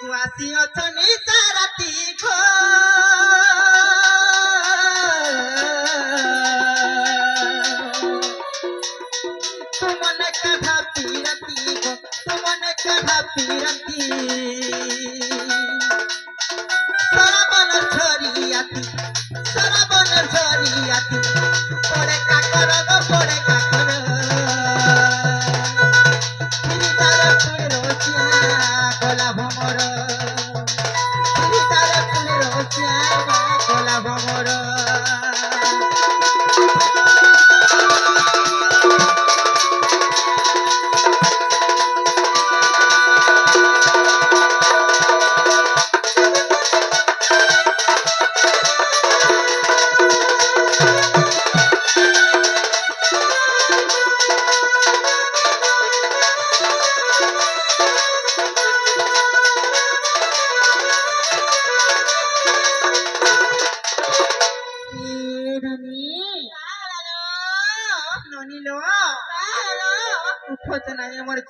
वासी अछनी साराती घो तुमने कहा पीरती घो तुमने कहा पीरती सरबन झरियाती पड़े काकर गो पड़े काकर गोला भमर गोला भमर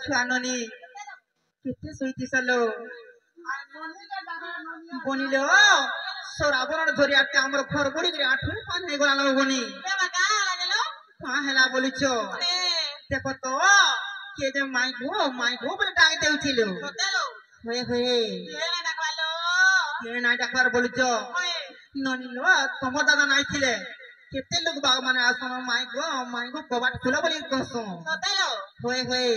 छुआ ननी केते सोईती सलो बनिलो सोराबरण धरिया के हमर घर बड़ी रे आठु पान हे गला लो बनी हां हेला बोलुचो देखो तो के जे माई गो बोले डाक देउथिलो होए होए के ना डाकबार बोलुचो ननी लो तुम दादा नाइ थिले केते लोग बाग माने आसन माई गो कबाट खुला बोली कहसो होए होए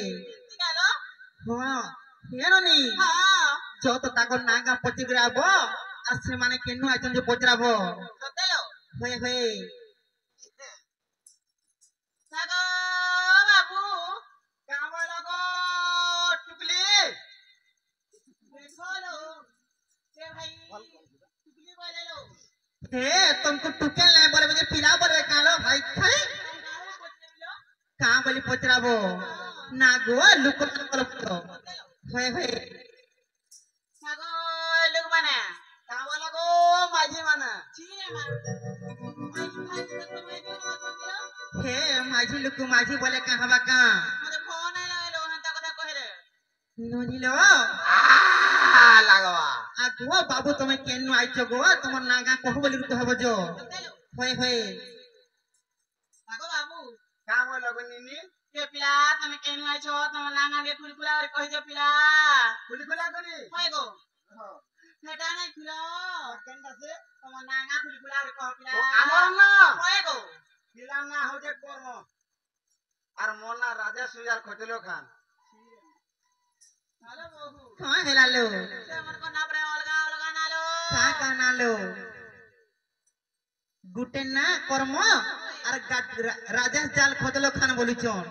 हाँ ये ननी जो तो ताको नागा पचिग्राबो आ से माने केनु आइचन जे पचराबो होए होए सागो बाबू काम लगो टुकली देखो लो के भाई टुकली बोले लो हे तुमको टुकल नहीं बोले मुझे पिला बोले कालो भाई खाई कहां बोली पचराबो ना गो लुक को होए होए सागो लुक माने काम लगो माझी माने हे माझी लुक माझी बोले कहां बा का मुझे फोन आइलो आइलो हंता कथा कहे रे ननिलो आ लागवा आ गो बाबू तुम केनु आइचो गो तुम नागा कहू बोली कहबो जो होए होए सागो बाबू काम लगो निनी के पिला तुम केनु आइछो तुम लांगा के खुलखुला और कहि जो पिला खुलखुला करी होय गो हां नेटा नै खुला केनदा से तुम नांगा खुलखुला और कह पिला हमर ना होय गो पिला ना हो जे कर्म और मोर ना राजा सुजार खटलो खान हेलो बाबू हां हेला लो से हमर को ना प्रेम अलगा नालो का नालो गुटे ना कर्म আর রাজেশ জাল খদলো খান বলিছন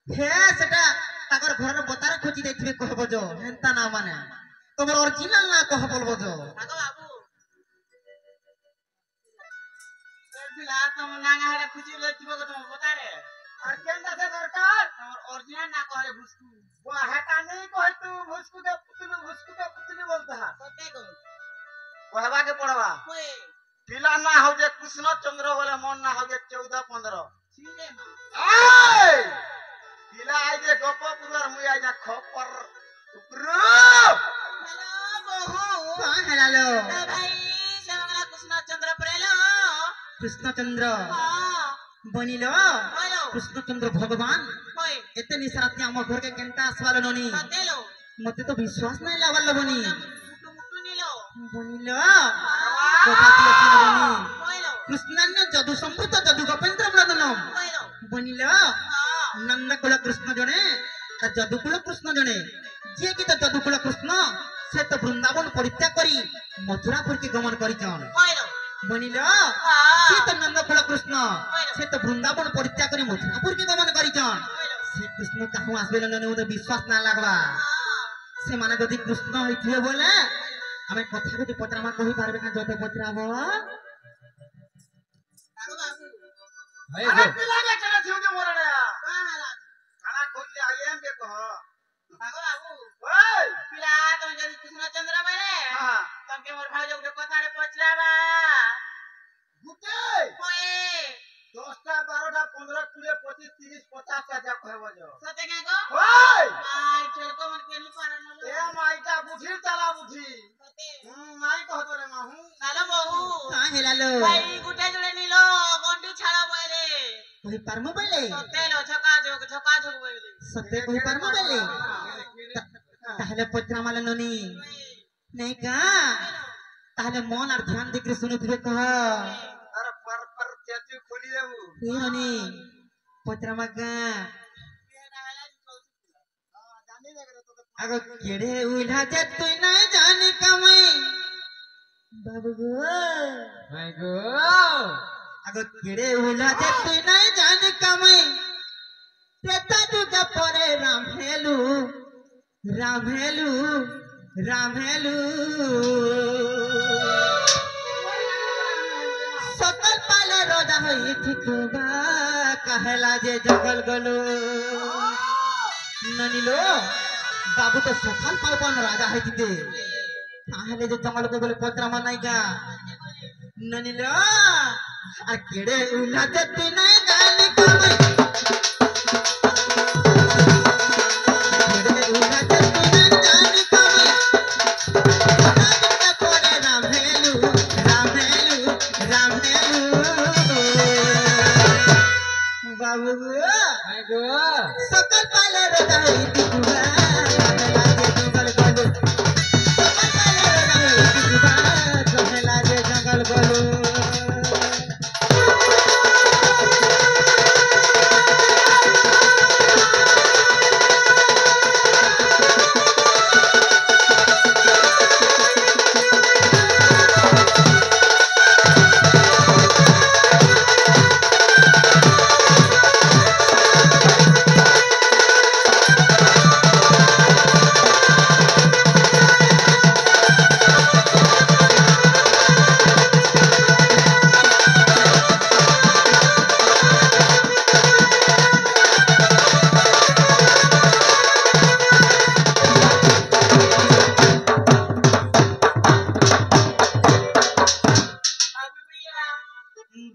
হে সেটা তাকর ঘরের বতারে খুঁজি দেখিবে কহব যো হেনতা না মানে তোমার অরিজিনাল না কহ বলবো যো আগো বাবু বিলা তোম নাঙ্গা হেরে খুঁজি লইতিব গো তোম বতারে আর কেনটা সে দরকার তোমার অরিজিনাল না কহে ভুসকু ও হেটা নেই কহে তু ভুসকু কে পুতুলি বলতা সতে গো কহবা के पड़वा ओए पिला ना हो जे कृष्ण चंद्र बोले मन ना हो जे 14-15 सीने ए पिला आई जे गोपपुर मुई आई जा खपर उपरू हेलो बहू हां हेलो ए भाई सेवंगला कृष्ण चंद्र परेलो कृष्ण चंद्र हां बनिलो हेलो कृष्ण चंद्र भगवान होय एते निसराती हम घर के केनता आसवालो ननी सतेलो मते तो विश्वास नहीं लागल बनी बनिलो कृष्ण जदु संभूत जदु गोपेन्द्र ब्रदनम बनिलो नंदकुल कृष्ण जने जदुकुल कृष्ण जने जे कि जदुकुल कृष्ण से तो वृंदावन परित्याग करी मथुरापुर के गमन करिचन बनिलो से तो नंदकुल कृष्ण से तो वृंदावन परित्याग करी मथुरापुर के गमन करिचन से कृष्ण काहू आसबे न उते विश्वास ना लागबा से माने जदि कृष्ण होइथिए बोले हमें कथा को पत्रमा कहि पारबे ना जते पत्राबो आगो बाबू अरे पिला के चला छिउ जे मोरडा का हाला खाना खोलले आइएम के कह आगो बाबू ओए पिला तो जदी कृष्ण चंद्र बारे हां तम के मोर भाई जो कथा रे पचराबा गुटे ओए 10टा 12टा 15 20 25 30 50 का कहबो जो सते के गो ओए आई चल को मन के नी पारन ए माईटा बुझी चला बुझी হেলালো ভাই গুটে জুড়ে নিল গন্ডি ছাড়া বইরে কই পারমু বলে সতেলো ঝকা ঝক বইলে সত্যি কই পারমু বলে তাহলে পত্রামালে ননি নেই কা তাহলে মন আর ধ্যান দিকে শুনুথিবে কহ আরে পর চেচু খুলি দেবু এই ননি পত্রামাগা আগ কেড়ে উইলা যে তুই নাই জানি কামাই বাবু গো ভাই গো আগ কেড়ে উইলা যে তুই নাই জানি কামাই তেতা দুগা পরে রামহেলু সকল পালে রোজা হই ঠিকুবা কাহেলা যে জঙ্গল গলো ননিলো বাবু তো সকাল পালপন রাজা হইতিতে তাহলে যে জঙ্গল গলে পত্রামা নাই গা ননিলো আর কেড়ে উলা যে তুই নাই জানি কামাই কেড়ে উলা যে তুই নাই জানি কামাই পরে রামহেলু বাবু ভাই গো সকল পালে রোজা হইতি দুবা কাহেলা যে জঙ্গল গলো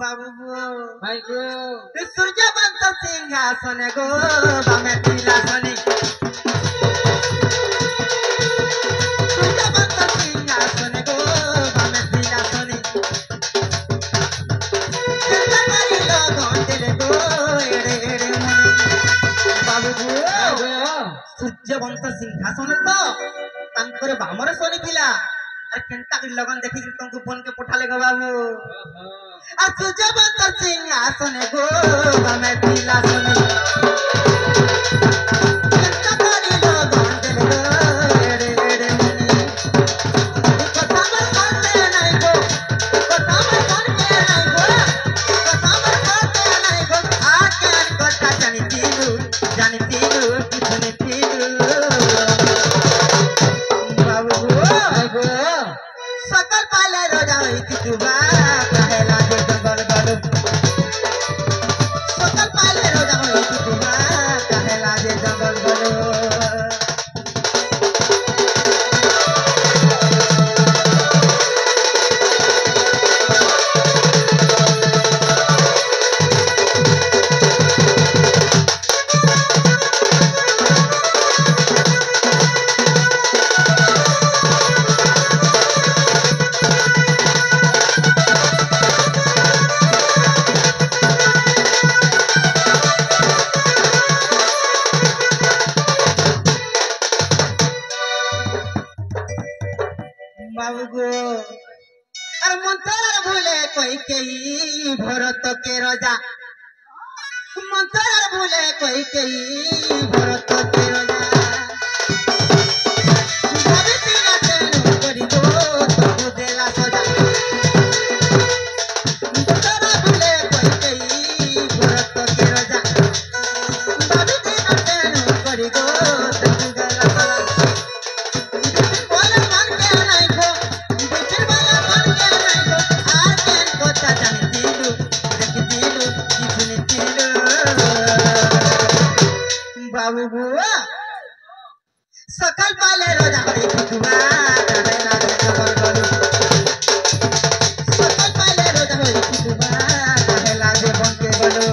বাবু ভাই গো সূর্যবন্ত সিংহাসনে গো বামে বিলাসনে সূর্যবন্ত সিংহাসনে গো বামে বিলাসনে করিল গন্ডেলে গো এড়ে এড়ে মনে বাবু সূর্যবন্ত সিংহাসনে তো তাঙ্করে বামরে শনি ଥିଲା আর কেনতা কি লগন দেখি তুমକୁ ফোন কে পঠালে গো বাবু আর সূর্যবন্ত সিংহাসনে গো বামে বিলাসনে কেনতা করিল গন্ডেলে গো এড়ে এড়ে মনে কথা আমার করতে নাই গো কথা আমার করতে নাই গো কথা আমার করতে নাই গো আ কেন কথা জানিতিলু কিছু নেতিলু বাবু ভাই গো সকল পালে রোজা হইতি দুবা কাহেলা যে জঙ্গল গলো সকল পালে রোজা হইতি দুবা কাহেলা যে জঙ্গল গলো বাবু গো আর মন্তর ভুলে কই কেই ভরত কে রাজা মন্তর ভুলে কই কেই ভরত কে রাজা ভাবিতি না তেনু করি গো তবু দেলা সজা মন্তর ভুলে কই কেই ভরত কে রাজা ভাবিতি না তেনু করি গো তবু দেলা সজা বাবু বুয়া সকাল পালে রোজা হই ঠিকুবা কাহেলা যে জঙ্গল গলো সকাল পালে রোজা হই ঠিকুবা কাহেলা যে বনকে গলো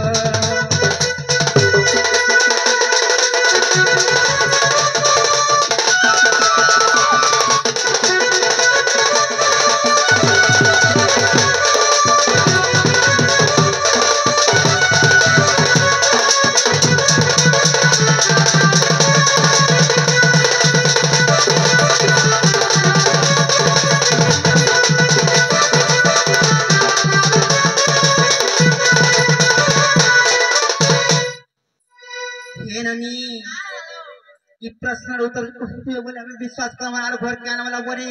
प्रश्न उत्तर कहते बोले हमें विश्वास कर हमारा घर के आने वाला बोले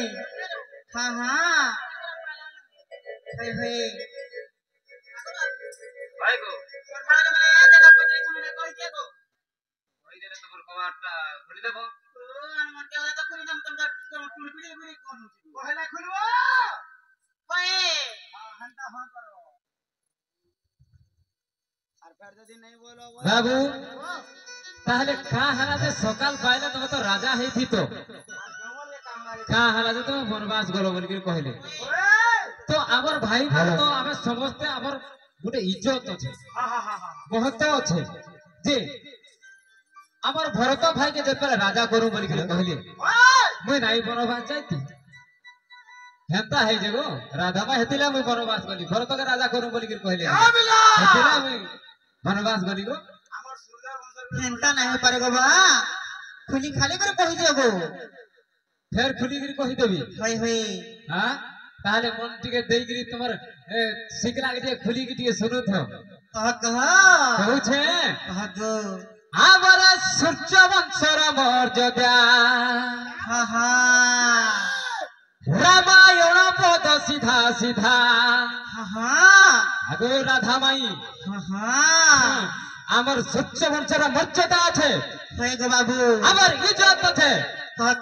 हाँ हाँ हे भाई गो তোর ভাড়া মানে জানা পড়ে তুমি কই কে গো ওই দিলে তোমার কবারটা খুলে দেব ও আমার কেলা তো খুলি দাম তোমরা টুল পিড়ি পিড়ি কোন পহলা খুলবো কই হান্তা হন করো আর ফের যদি নাই বলো বাবু তাহলে কা হালা যে সকাল পাইলে তুমি তো রাজা হইছিত জঙ্গলে কামড়াই কা হালা যে তুমি বনবাস গলো বলি কইলে তো আমার ভাই তো আমি সমস্ত আমার গোটে ইজ্জত আছে হা হা হা হা মহত্ব আছে যে আমার ভরত ভাইকে যেতবে রাজা করু বলি কইলে মুই নাই বনবাস যাইতি হেতা হই যে গো রাধা মা হেতিলা মুই বনবাস গলি ভরতকে রাজা করু বলি কইলে হেতিলা মুই বনবাস গলি গো আমার সুন্দর বংশের হেনতা नहीं पारे गो बा खुली खाली करे कहि दियो गो ফের খুলিগিরি কহি দেবি होय होय হ্যাঁ তাহলে মন টিকে দেইগিরি তোমার শিকলা কে খুলিগি টিকে শুনুথ कह কହୁছে गो আমার সূর্য বংশর মর্যাদা हाँ हाँ রামায়ণ পদ সিধা সিধা हाँ हाँ আগো রাধা মাই हाँ हाँ আমার সূর্য বংশর মর্যাদা আছে होय गो बाबू আমার ইজ্জত আছে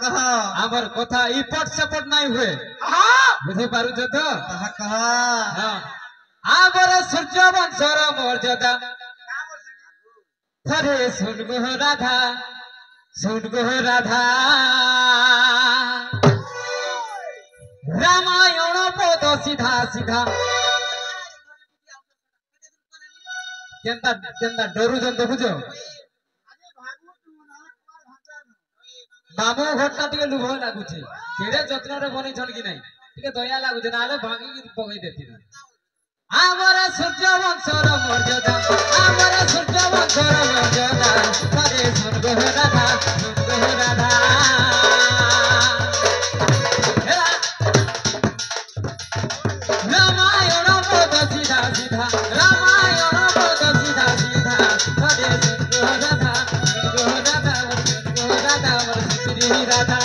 कह আমার কথা ইপট সেপট নাই হুয়ে বুঝে পারুছ তো कह হ্যাঁ আমার সূর্য বংশর মর্যাদা থরে শুন গো রাধা শুন গো রাধা রামায়ণ পদ সিধা সিধা কেনতা কেনতা ডরুজন দেখুছ মামু ঘরটা টিকে লুভ লাগুছে কেড়ে যত্ନରେ বনেছন কি নাই টিকে দয়া লাগুছে নাহলে ভাঙি পকাই দেতি না আমার সূর্য বংশর মর্যাদা আমার সূর্য বংশর মর্যাদা হরে শুন গো রাধা শুন গো রাধা রামায়ণ পদ সিধা সিধা রামায়ণ পদ সিধা সিধা হরে শুন গো রাধা শুন গো রাধা শুন গো রাধা আমার শ্রী রাধা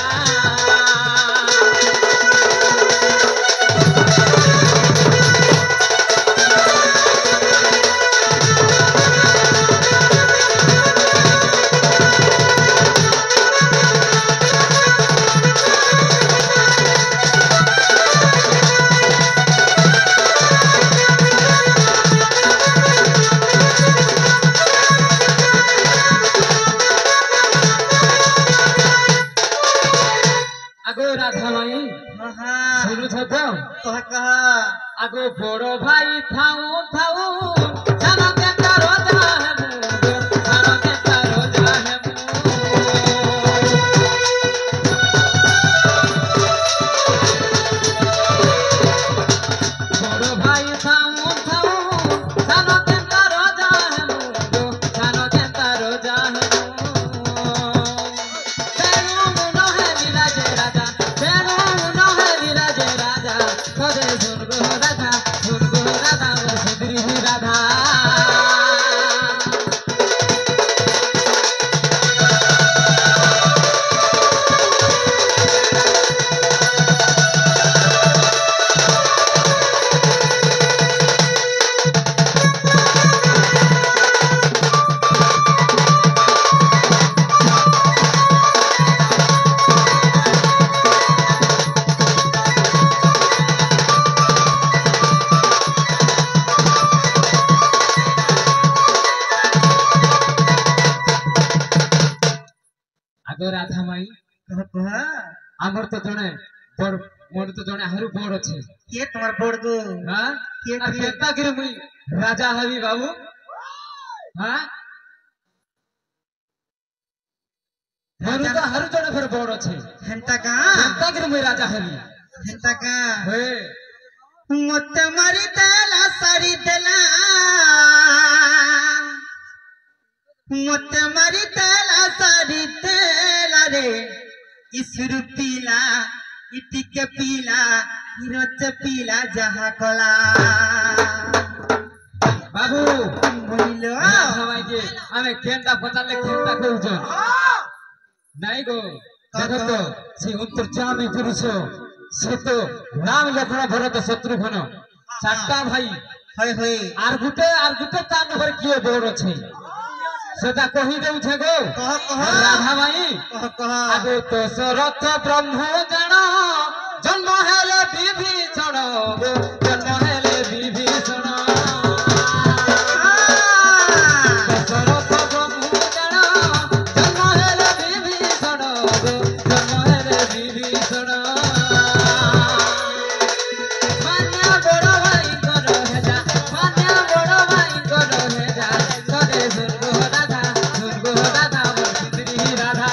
আগো রাধা মাই हाँ हाँ শুনুছ তো कह আগো বড় ভাই থাউ থাউ জানো কে তার রাজা হে মু জানো কে তার রাজা হে মু বড় ভাই থাউ থাউ জানো কে তার রাজা হে মু জানো কে তার রাজা হে মু তেনু মন হে বিরাজ রাজা তেনু মন হে বিরাজ রাজা কদে শুন গো রাধা শুন গো রাধা শ্রী রাধা আগো রাধা মাই कह আমার তো জনে বড় মোর তো জনে আরো বড় আছে के तुम्हार बोर्ड गो হ্যাঁ কে আর কে? কেতা করে মুই রাজা হবি বাবু হ্যাঁ মোর তো আরো জনে ফের বড় আছে हेनता का কেতা করে মুই রাজা হবি हेनता का হে मत मारी देला सारी देला मत मारी देला सारी देला रे इसरु पीला इटिके पीला हिरोच पीला जहा कला বাবু মইল সবাই যে আমি কেনটা পচালে কেনটা কইছ নাই গো দেখো তো সেই অন্তর্যামী পুরুষ সে তো রাম লক্ষ্মণ ভরত শত্রুঘ্ন চারটা ভাই হয় হয় আর গুটে তার ঘরে কিଏ বড় আছে সেটা কহি দেউছে গো কহ কহ রাধা ভাই কহ কহ আগে তো দশরথ ব্রহ্ম জান জন্ম হেলে বিভীষণ গো, জন্ম হেলে বিভীষণ দশরথ ব্রহ্ম জান জন্ম হেলে বিভীষণ গো, জন্ম হেলে বিভীষণ মান্যা বড় ভাই কর হেজা মান্যা বড় ভাই কর হেজা করে দুর্গ রাধা মোর সুন্দরী রাধা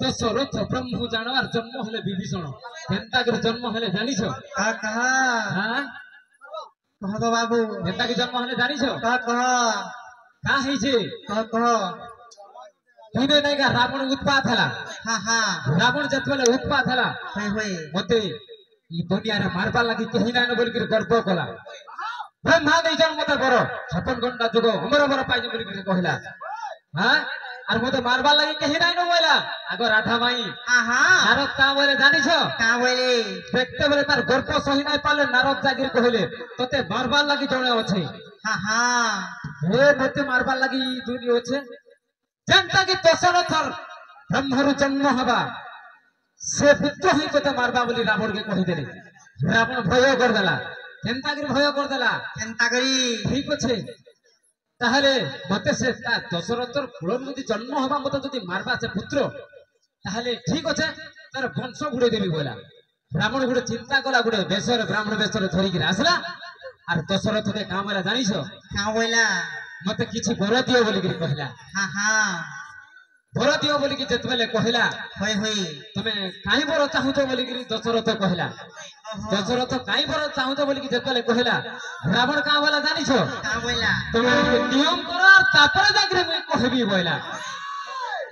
দশরথ ব্রহ্ম জান আর জন্ম হলে বিভীষণ কেনতা করে জন্ম হলে জানিছ কহ কহ হ্যাঁ কহ গো বাবু কেনতা কি জন্ম হলে জানিছ কহ কহ কা হইছে কহ কহ দিনে নাইগা রাবণ উৎপাত ହେଲା হা হা রাবণ যেତେବେଳେ উৎপাত ହେଲା হয় হয় মতে ই দুনিয়ারে মারবার লাগি কেহি নাইন বলিকি গর্ব কলা ব্রহ্মা দেই জন্ম মতে বড় 56 ঘন্টা যুগ অমর অমর পাইছে বলিকি কহিলা হ্যাঁ আর মতে মারবার লাগি কেহি নাইন বইলা আগ রাধা মাই আহা নারদ কা বলে জানিছ কা বলে দেখতে বলে তার গর্ব সহি নাই পারলে নারদ জাগির কহিলে তোতে মারবার লাগি জনে আছে হা হা হে মতে মারবার লাগি দুনি আছে যেনটা কি দশরথর ব্রহ্মর জন্ম হবা সে পুত্র হই তোতে মারবা বলি রাবণকে কহিদেলে রাবণ ভয় করদেলা কেনতা করে ভয় করদেলা কেনতা করি ঠিক আছে তাহলে মতে সে দশরথর কুলর যদি জন্ম হবা মতে যদি মারবা সে পুত্র তাহলে ঠিক আছে তার বংশ ঘুরে দেবি বলা ব্রাহ্মণ গুড়ে চিন্তা কলা গুড়ে বেশরে ব্রাহ্মণ বেশরে ধরিকি আসলা আর দশরথকে কামরা জানিছ কা বইলা মতে কিছু বর দিও বলিকি কহিলা হা হা বর দিও বলিকি যেতবেলে কহিলা হয় হয় তুমি কাই বর চাহুছ বলিকি দশরথ কহিলা দশরথ কাই বর চাহুছ বলিকি যেতবেলে কহিলা রাবণ কা বলা জানিছ কা বইলা তুমি নিয়ম কর তারপরে যাকে মুই কহিবি বইলা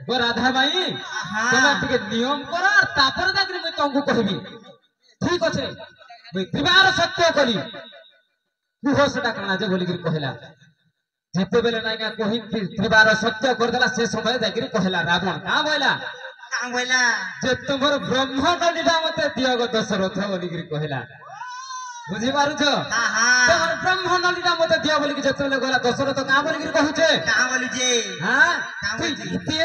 গো রাধা ভাই আহা তুমি টিকে নিয়ম কর তারপরে যাকে মুই তমকু কহিবি ঠিক আছে মুই বিবাহ সত্য করি কুহ সেটা কানা যে বলিকি কহিলা যেতেবেলে নাইকা কহি বিবাহ সত্য করদেলা সে সময় যাকে কহিলা রাবণ কা বইলা কা বইলা যে তোমার ব্রহ্মকলিটা মতে দিও গো দশরথ বলিকি কহিলা বুঝি পারুছ হা হা তোমার ব্রহ্মকলিটা মতে দিও বলিকি যেতেবেলে গলা দশরথ কা বলিকি কহুছে কা বলি যে হ্যাঁ তুই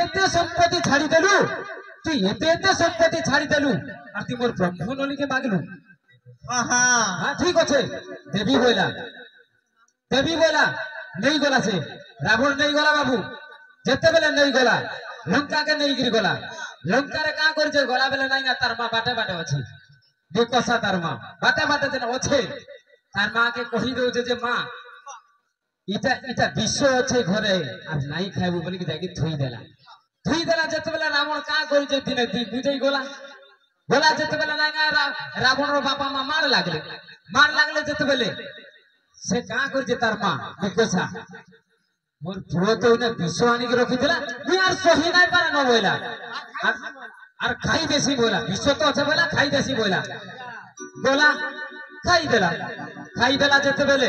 এতে সম্পত্তি ছাড়ি দেলু তুই এতে সম্পত্তি ছাড়ি দেলু আর তুই মোর ব্রহ্মনলিকে মাগলু আহা হ্যাঁ ঠিক আছে দেবী বইলা নেই গলা সে রাবণ নেই গলা বাবু যেতেবেলে নেই গলা লঙ্কাকে নেইকিরি গলা লঙ্কারে কা করেছে গলা বেলে নাই না তার মা বাটে বাটে আছে বিকশা তার মা বাটে বাটে যেন আছে তার মাকে কহি দেউছে যে মা এটা বিশ্ব আছে ঘরে আর নাই খাইবো বলি যাকে থুই দেলা যেতেবেলে রাবণ কা করেছে দিনে তুই বুঝেই গলা যেতেবেলে নাই না রাবণের বাপা মা মার লাগলে যেতেবেলে সে কা করেছে তার মা বিকশা মোর পুরো তো না বিশ্ব আনিকে রখিদেলা তুই আর সহি নাই পারে ন বইলা আর খাই বেশি বইলা বিশ্ব তো আছে বইলা খাই বেশি বইলা বলা খাই দেলা যেতেবেলে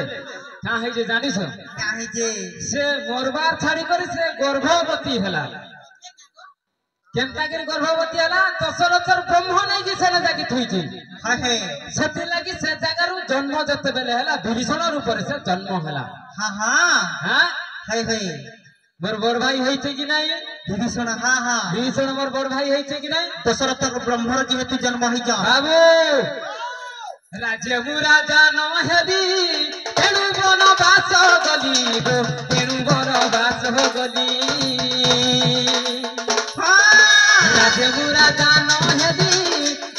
কা হইছে জানিস কা হইছে সে মরবার ছাড়ি করে সে গর্ভবতী হেলা কেনতা করে গর্ভবতী হেলা দশরথর ব্রহ্ম নাই কি সেনে যাকে থুইছি হয় হয় সেতি লাগি সে জায়গার জন্ম যেতেবেলে হেলা বিভীষণের উপরে সে জন্ম হেলা হা হা হ্যাঁ হয় হয় মোর বড় ভাই হইছে কি নাই বিভীষণ হা হা বিভীষণ মোর বড় ভাই হইছে কি নাই দশরথ ব্রহ্মর যেহেতু জন্ম হইছ বাবু রাজ্য রাজা নহেলি তেণু বনবাস গলি গো তেণু বনবাস গলি রাজ্য রাজা নহেলি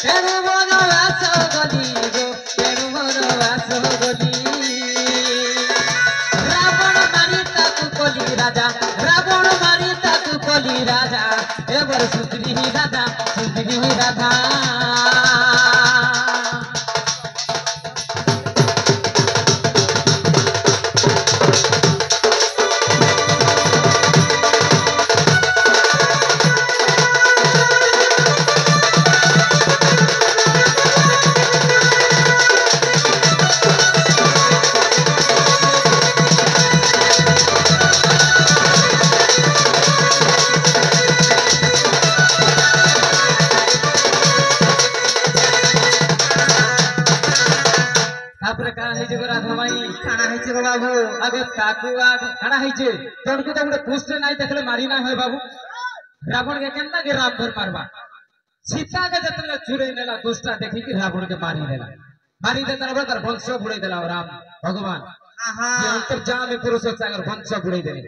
তেণু বনবাস গলি গো তেণু বনবাস গলি রাবণ মারি তাকু কলি রাজা রাবণ মারি তাকু কলি রাজা এবার সুন্দরী রাধা কানা হইছে গো রাধা মাই কানা হইছে গো বাবু আগে কাকু আগে কানা হইছে তোরকে তো গোটে পুষ্টে নাই দেখলে মারি না হয় বাবু রাবণ কে কেনতা কে রাম ধর মারবা सीता के जतने चुरे नेला दुष्टा देखी कि रावण के मारी दे तार वंश बुड़े देला राम भगवान ये अंतर्जामी पुरुष सागर वंश बुड़े देले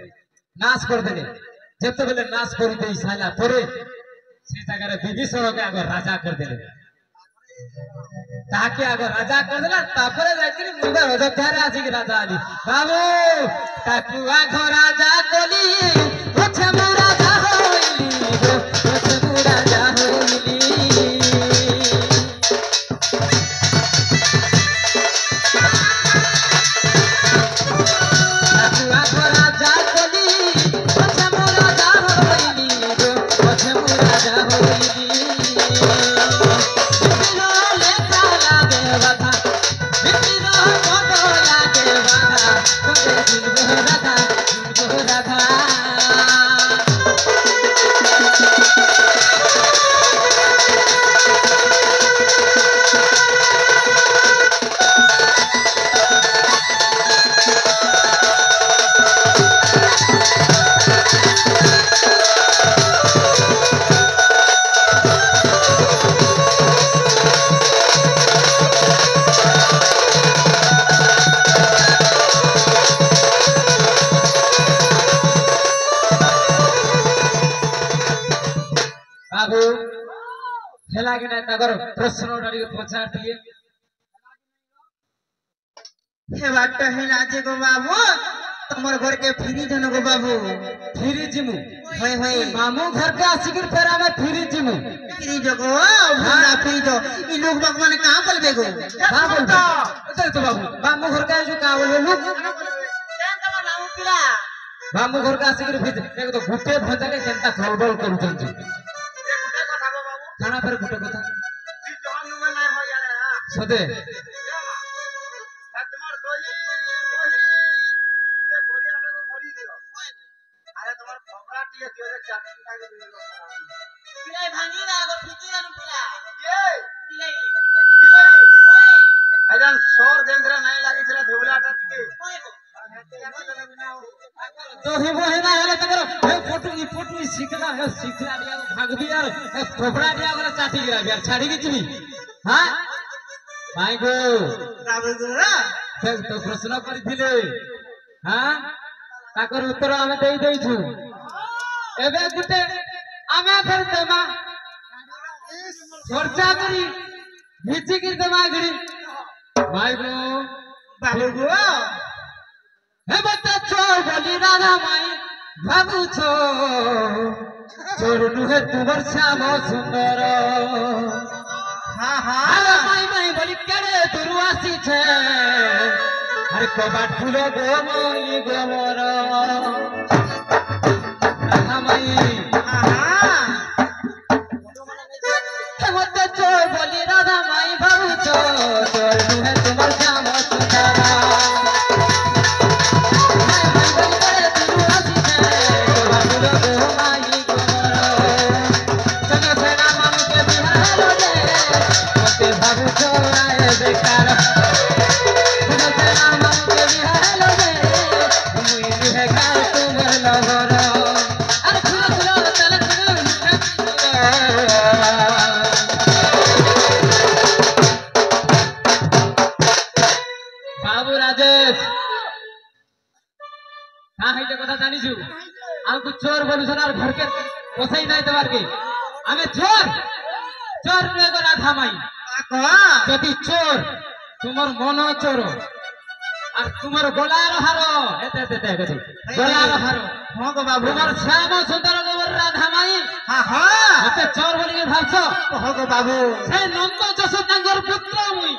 नाश कर देले जते बेले नाश कर दे साला परे सीता के विभीषण के आगे राजा कर देले ताके आगे राजा कर देला तापरे जाकरी मुंडा अयोध्या रे आसी कि राजा आली बाबू ताकू आगो राजा कोली ओछे मु राजा होइली ओछे मु राजा होइली बाबू हेला के नहीं तगर प्रश्न डाली पचार दिए हे बात है नाचे गो बाबू तमर घर के फिरी जन गो बाबू फिरी जिमु होय होय मामू घर के आसिकिर फेरा में फिरी जिमु फिरी जगो भूरा फिरी जो ई लोग भगवान कहां बोलबे गो हां बोलता उधर तो बाबू मामू घर का जो का बोले लोग केन तमर नाम पिला मामू घर का आसिकिर फिर एक तो गुटे भजा के जनता खलबल करू जंजी ये गुटे কথা গো বাবু खाना पर गुटे কথা ती जहां नुमे ना हो यारे सदे তোমার দই মহি গুটে গড়িয়াটা কো ভরি দিও আরে তোমার ফকরা টিয়ে দিও যে চাটনিটা কে দিও পিলাই ভাঙি না গো ঠিকই জানো পিলা এই পিলাই আজান সর জেন্দ্র নাই লাগিছিল ধুবলাটা টিকে तो ही वो है ना हेले तकर हे फोटो सीखना है सीखला दिया भाग भी यार खोपड़ा दिया वाला चाटी गिरा यार छाड़ी की चली हां भाई गो बाबू गो तो प्रश्न करिथिले हां ताकर उत्तर हमें देई देइछु एबे गुटे आमे फेर देमा खर्चा करी हिची की देमा गड़ी भाई गो बाबू गो हे बता चोर बोली राधा माई बाबू चोर नुहे तुमर श्याम सुंदर हां हां अरे माई माई बोली केड़े दुर्वासी छे अरे कबाट फुलो गो मोई गोमर राधा माई हां हां हे बता चोर बोली राधा माई बाबू चोर नुहे तुमर श्याम सुंदर बाबू राजेश हाँ है कथा जानिछु हमको चोर बोलु सर घर के पोसाई नहीं देवार के हमें चोर चोर नुहे गो राधा माई যদি চোর তোমার মন চোর আর তোমার গলার হার এতে এতে এতে গলার হার हां गो बाबू তোমার শ্যাম সুন্দর গোবর রাধা মাই हां हां হাতে চোর বলি ভাবছো हो गो बाबू সেই নন্দ যশোদাঙ্গর পুত্র মুই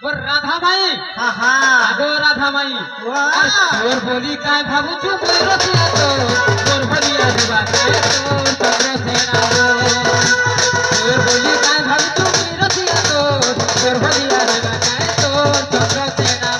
মোর রাধা মাই हां हां আগো রাধা মাই আর চোর বলি কাই ভাবুছু মই রসিয়া তো চোর বলি আসবা কাই তোর চন্দ্র সেনা চোর বলি কাই ভাবুছু মই রসিয়া তো চোর বলি আসবা কাই তোর চন্দ্র সেনা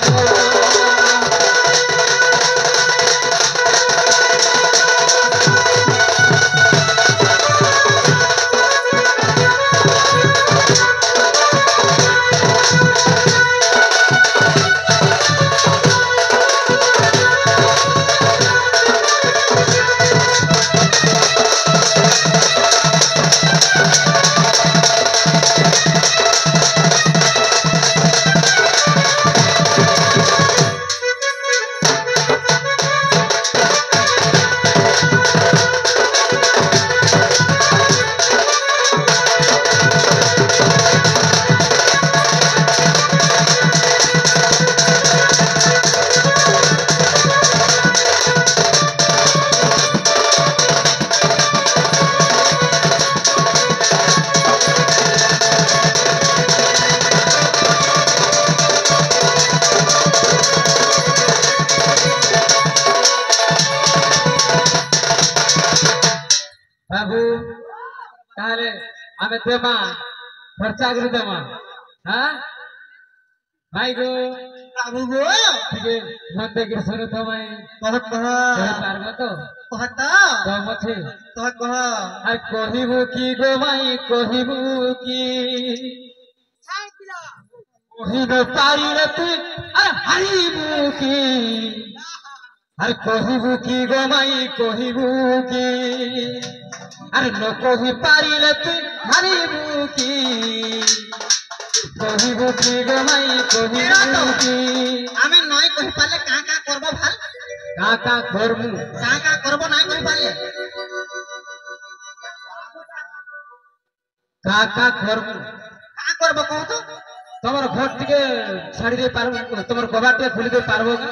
তাহলে আমি দেমা খরচা করে দেমা হ্যাঁ ভাই গো বাবু গো ঠিক মন দেখে শুনে তোমায় কহ কহ পারবো তো কহ তো দম আছে কহ কহ আর কহিবু কি গো ভাই কহিবু কি কহিব পারিলে তুই আর হারিবু কি আর কহিবু কি গো ভাই কহিবু কি আর ন কহি পারিলে তুই হারিবু কি কহিবু কি গো ভাই কহিবু কি আমি নয় কহি পারলে কা করব ভাল কাকা করমু কা করব না কহি পারলে কাকা করমু কা করব কহ তো তোমার ঘর থেকে ছাড়ি দিয়ে পারবো তোমার কবাট দিয়ে খুলে দিয়ে পারবো না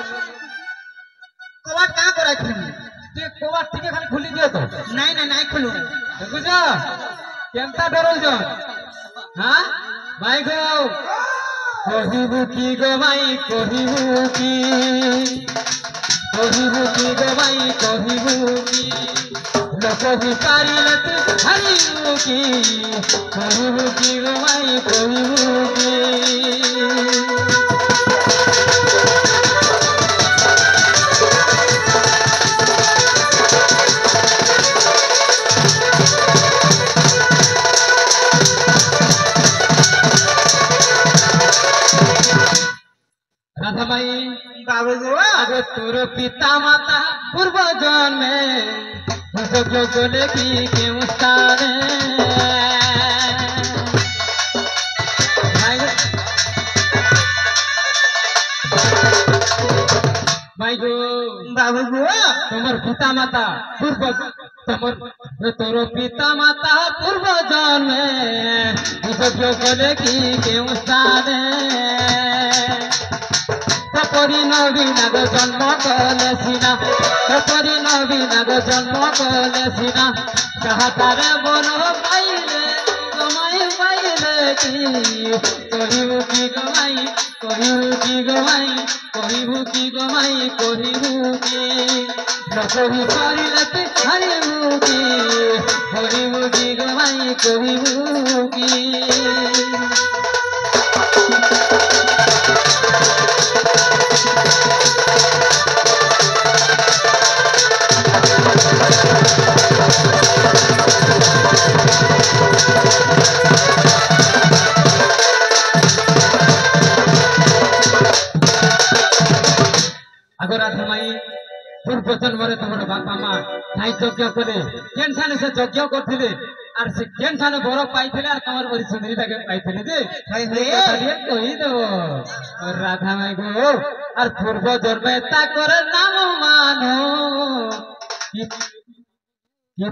কবাট কা করাই খুলি তুই কবাট থেকে খালি খুলি দিও তো নাই না নাই খুলু বুঝছ কেমতা ডরুছ হ্যাঁ ভাই গো কহিবু কি গো ভাই কহিবু কি কহিবু কি গো ভাই কহিবু কি কহি পারিলে তুই হারিবু কি কহিবু কি গো ভাই কহিবু কি রাধা ভাই বাবু গো আগে তোর পিতা মাতা পূর্ব জন্মে যজ্ঞ করলে কি কেউ স্থানে ভাই গো বাবু গো তোমার পিতা মাতা পূর্ব তোমার তোর পিতা মাতা পূর্ব জন্মে যজ্ঞ করলে কি কেউ স্থানে পরি নবীনাগ জন্ম কলে সিনা পরি নবীনাগ জন্ম কলে সিনা যাহা তারে বন পাইলে গমাই পাইলে কি কহিবু কি গমাই কহিবু কি গমাই কহিবু কি গমাই কহিবু কি নকহি পারিলে তুই হারিবু কি কহিবু কি গমাই কহিবু কি আগরা ধমাই পূর্ব জন্মরে তোমার বাপা মা খাই যজ্ঞ করে কেন সানে সে যজ্ঞ করছিলে আর সে কেন সানে বড় পাইছিলে আর তোমার ওই সুন্দরীটাকে পাইছিলে যে হাই রে কই দেব রাধা মাই গো আর পূর্ব জন্মে তা করে নাম মানো কি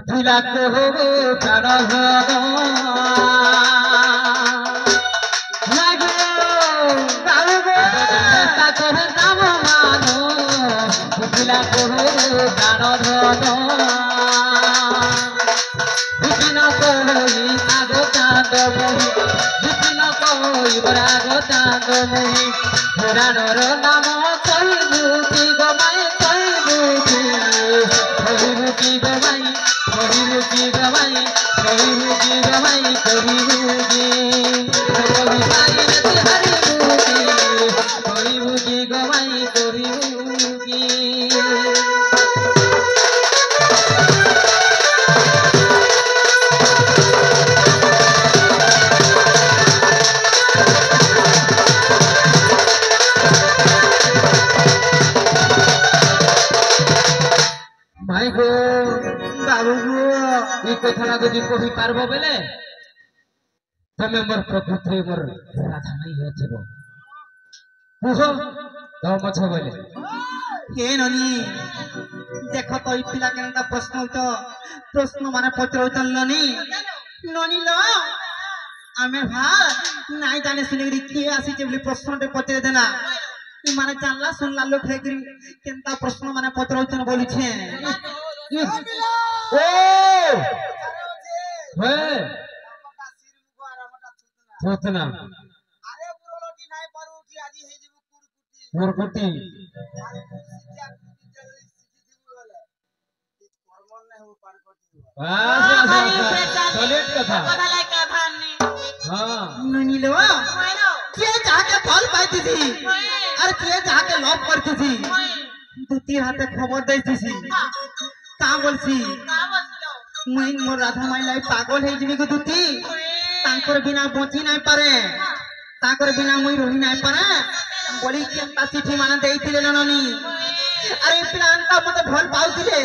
ଥିଲା কহো প্রাণ তা করে নাম মানো বুঝিলা কহো প্রাণ বুঝিন কই আগ চাঁদ মহি বুঝিন কই রাগ চাঁদ মহি পুরাণর নাম কইবু কি গমাই কইবু কি কহিবু কি গমাই কহিবু কি গমাই কহিবু কি গমাই কহিবু কি কহি পাইলে তুই হারিবু কি কহিবু কি গমাই কহিবু কি ভাই গো বাবু গো এই কথাটা যদি কহি পারব বেলে তুমি মোর প্রকৃতি মোর রাধা নাই হয়েছিল কুহ দম ছ বলে হে ননি দেখো তো এই পিলা কেনটা প্রশ্ন মানে পচরউতন ননি ননি ল আমি নাই জানে শুনে কিଏ আসিছে বলে প্রশ্নଟେ পচরে দেনা মানে জানলা শুনলা লোক ହେଇକିରି କେନ୍ତା ପ୍ରଶ୍ନ ମାନେ ପଚରଉଛନ୍ ବୋଲିଛେ ও হে সোচনা আরে বুড়োটি নাই পারু কি আজি হে যাব কুড়কুটি মুরকুটি আরে শিক্ষা কুটি শিখি দিব বলে কর্ম নাই হো পার করতে বাস বাস সলিড কথা কথা লাইকা ভানি হ্যাঁ ননিলো মাইনো কে যাকে ফল পাইতিছি আর কে যাকে লভ করতিছি মই দুটির হাতে খবর দিয়েছি তা বলছি কা বসলো মুই মোর রাধা মাইলাই পাগল হয়ে যাবি গো দুটি তাঙ্কর বিনা বঁচি নাই পারে তাঙ্কর বিনা মুই রহি নাই পারে বলি কেনতা চিঠি মানে দেইছিলে ননি আরে প্লানটা মতে ভাল পাউছিলে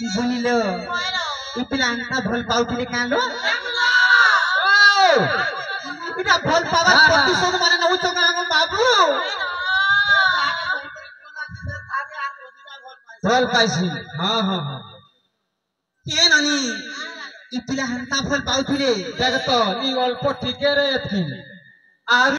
বুঝিল মাইনো এই প্লানটা ভাল পাউছিলে কেন দেখলা এটা ভাল পাওয়ার প্রতিশোধ মানে নউ তো গাঙ্গ বাবু ফল পাইছি হ্যাঁ হ্যাঁ হ্যাঁ কে ননি এই প্লানটা ভাল পাউছিলে দেখ তো নি অল্প ঠিকে রে এতকি আর